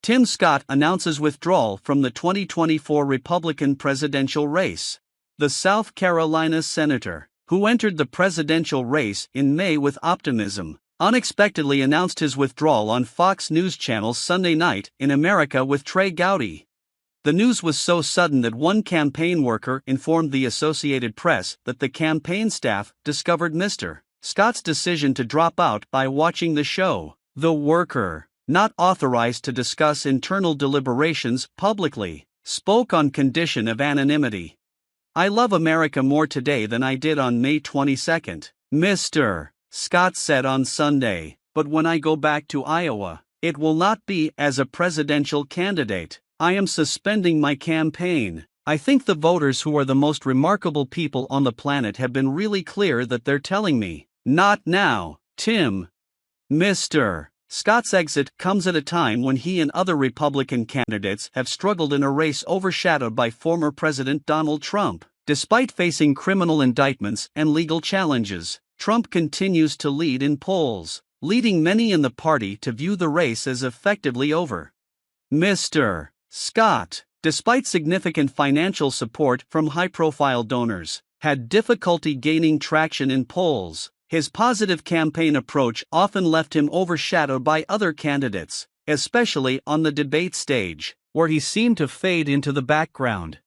Tim Scott announces withdrawal from the 2024 Republican presidential race. The South Carolina senator, who entered the presidential race in May with optimism, unexpectedly announced his withdrawal on Fox News Channel's Sunday Night in America with Trey Gowdy. The news was so sudden that one campaign worker informed the Associated Press that the campaign staff discovered Mr. Scott's decision to drop out by watching the show. The worker, not authorized to discuss internal deliberations publicly, spoke on condition of anonymity. "I love America more today than I did on May 22, Mr. Scott said on Sunday, but when I go back to Iowa, it will not be as a presidential candidate. I am suspending my campaign. I think the voters who are the most remarkable people on the planet have been really clear that they're telling me, not now, Tim." Mr. Scott's exit comes at a time when he and other Republican candidates have struggled in a race overshadowed by former President Donald Trump. Despite facing criminal indictments and legal challenges, Trump continues to lead in polls, leading many in the party to view the race as effectively over. Mr. Scott, despite significant financial support from high-profile donors, had difficulty gaining traction in polls. His positive campaign approach often left him overshadowed by other candidates, especially on the debate stage, where he seemed to fade into the background.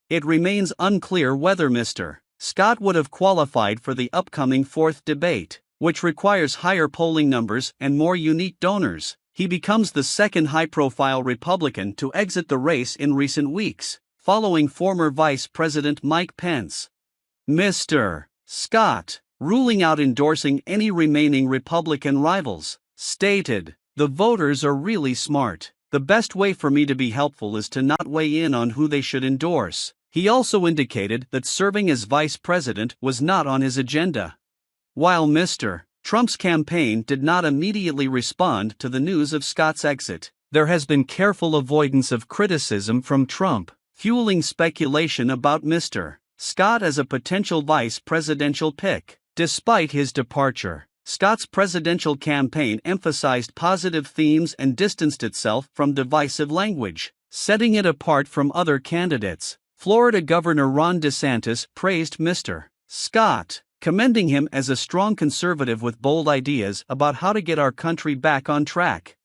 It remains unclear whether Mr. Scott would have qualified for the upcoming fourth debate, which requires higher polling numbers and more unique donors. He becomes the second high-profile Republican to exit the race in recent weeks, following former Vice President Mike Pence. Mr. Scott, ruling out endorsing any remaining Republican rivals, stated, "The voters are really smart. The best way for me to be helpful is to not weigh in on who they should endorse." He also indicated that serving as vice president was not on his agenda. While Mr. Trump's campaign did not immediately respond to the news of Scott's exit, there has been careful avoidance of criticism from Trump, fueling speculation about Mr. Scott as a potential vice presidential pick. Despite his departure, Scott's presidential campaign emphasized positive themes and distanced itself from divisive language, setting it apart from other candidates. Florida Governor Ron DeSantis praised Mr. Scott, commending him as a strong conservative with bold ideas about how to get our country back on track.